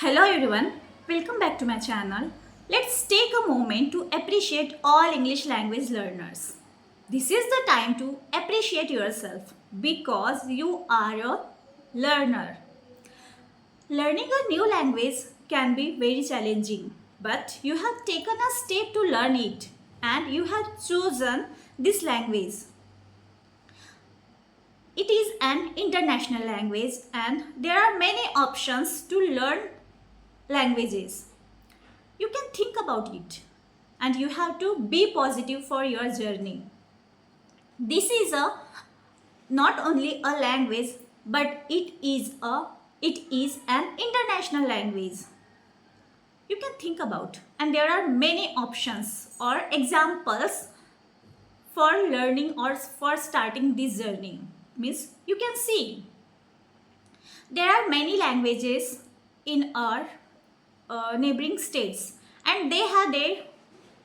Hello everyone, welcome back to my channel. Let's take a moment to appreciate all English language learners. This is the time to appreciate yourself because you are a learner. Learning a new language can be very challenging, but you have taken a step to learn it and you have chosen this language. It is an international language and there are many options to learn languages. You can think about it and you have to be positive for your journey. This is a not only a language but it is an international language. You can think about and there are many options or examples for learning or for starting this journey. Means you can see there are many languages in our neighboring states and they have their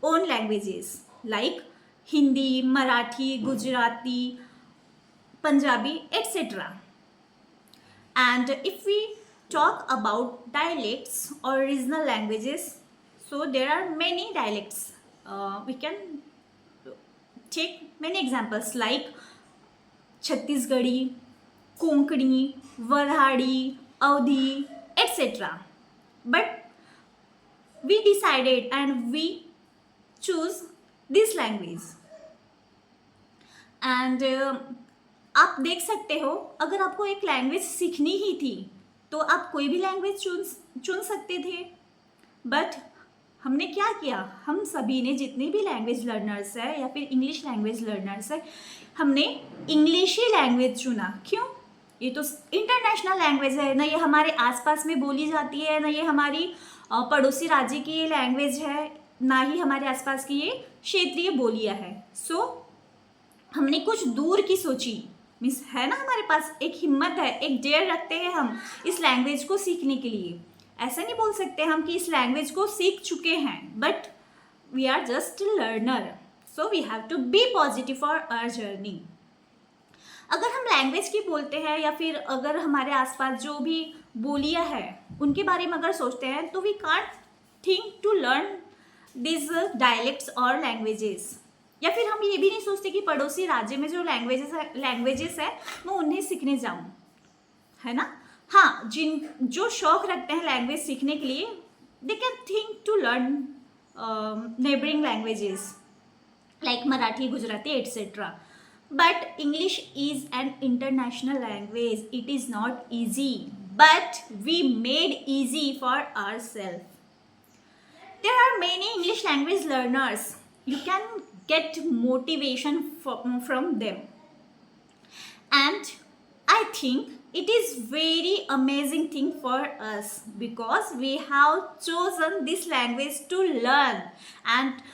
own languages like Hindi, Marathi, Gujarati, Punjabi, etc. And if we talk about dialects or regional languages, so there are many dialects. We can take many examples like Chhattisgarhi, Konkani, Varhadi, Audhi, etc. But we decided and we choose this language. And आप देख सकते हो अगर आपको एक language सीखनी ही थी तो आप कोई भी लैंग्वेज चुन सकते थे. बट हमने क्या किया, हम सभी ने जितने भी लैंग्वेज लर्नर्स है या फिर इंग्लिश लैंग्वेज लर्नर्स है हमने इंग्लिश ही लैंग्वेज चुना. क्यों? ये तो इंटरनेशनल लैंग्वेज है ना, ये हमारे आसपास में बोली जाती है ना, ये हमारी पड़ोसी राज्य की ये लैंग्वेज है, ना ही हमारे आसपास की ये क्षेत्रीय बोलियां है. सो हमने कुछ दूर की सोची. मीन्स है ना, हमारे पास एक हिम्मत है, एक डेयर रखते हैं हम इस लैंग्वेज को सीखने के लिए. ऐसा नहीं बोल सकते हम कि इस लैंग्वेज को सीख चुके हैं, but we are just learner. So we have to be positive for our journey. अगर हम लैंग्वेज की बोलते हैं या फिर अगर हमारे आसपास जो भी बोलियां हैं उनके बारे में अगर सोचते हैं तो we can't think to learn this dialects और लैंग्वेजेस. या फिर हम ये भी नहीं सोचते कि पड़ोसी राज्य में जो लैंग्वेजेस है मैं उन्हें सीखने जाऊं, है ना. हाँ, जो शौक रखते हैं लैंग्वेज सीखने के लिए they can think to learn neighbouring languages like Marathi, Gujarati, etcetera. But English is an international language. It is not easy, but we made easy for ourselves. There are many English language learners. You can get motivation from them. And I think it is very amazing thing for us because we have chosen this language to learn. And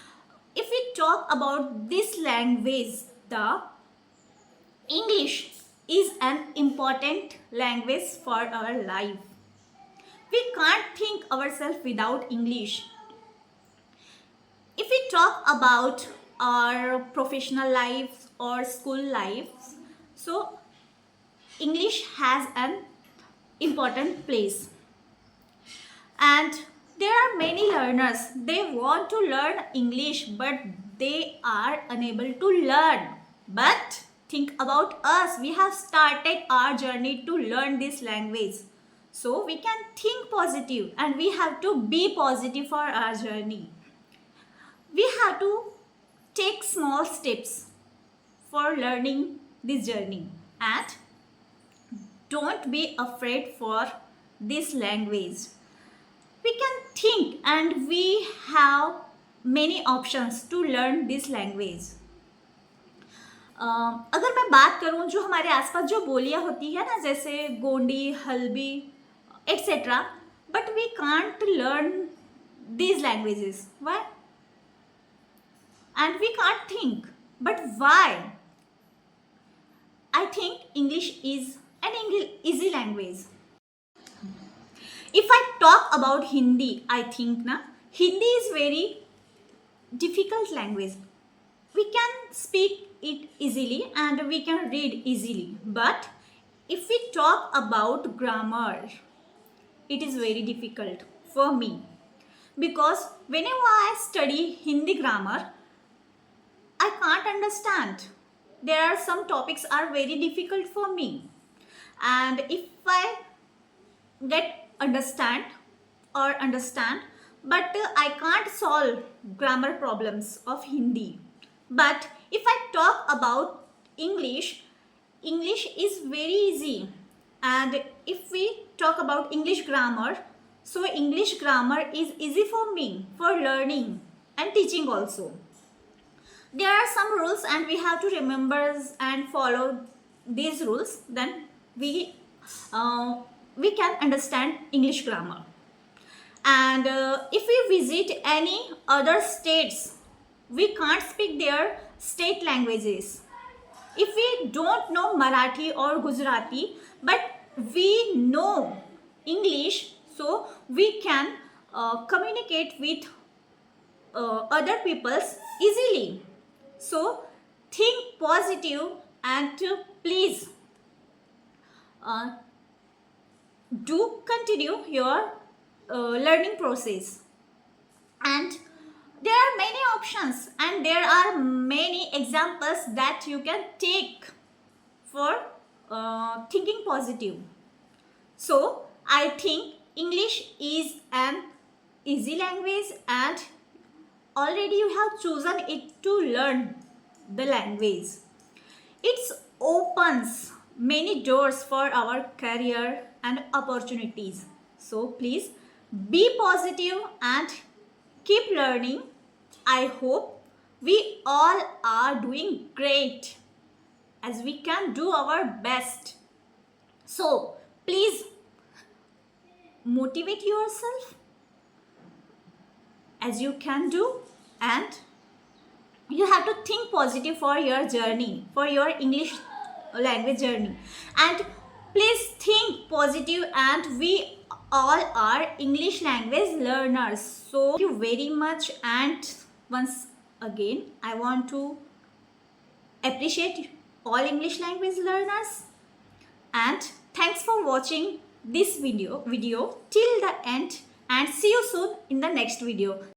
if we talk about this language, the English is an important language for our life. We can't think ourselves without English. If we talk about our professional lives or school lives, so English has an important place. And there are many learners, they want to learn English but they are unable to learn. But think about us, we have started our journey to learn this language. So we can think positive and we have to be positive for our journey. We have to take small steps for learning this journey and don't be afraid for this language. We can think and we have many options to learn this language. अगर मैं बात करूं जो हमारे आसपास जो बोलियां होती है ना, जैसे Gondi, Halbi, etcetera, but we can't learn these languages. Why? And we can't think, but why? I think English is an easy language. If I talk about Hindi, I think na Hindi is very difficult language. We can speak it easily and we can read easily, but if we talk about grammar, it is very difficult for me, because whenever I study Hindi grammar, I can't understand. There are some topics are very difficult for me, and if I get understand, but I can't solve grammar problems of Hindi. But if I talk about English, English is very easy. And if we talk about English grammar, so English grammar is easy for me for learning and teaching also. There are some rules and we have to remember and follow these rules, then we can understand English grammar. And if we visit any other states, we can't speak their state languages. If we don't know Marathi or Gujarati, but we know English, so we can communicate with other peoples easily. So think positive and please do continue your learning process. And there are many options and there are many examples that you can take for thinking positive. So I think English is an easy language and already you have chosen it to learn the language. It opens many doors for our career and opportunities. So please be positive and keep learning. I hope we all are doing great as we can do our best. So please motivate yourself as you can do, and you have to think positive for your journey, for your English language journey. And please think positive, and we all are English language learners. So thank you very much, and once again I want to appreciate all English language learners, and thanks for watching this video till the end, and see you soon in the next video.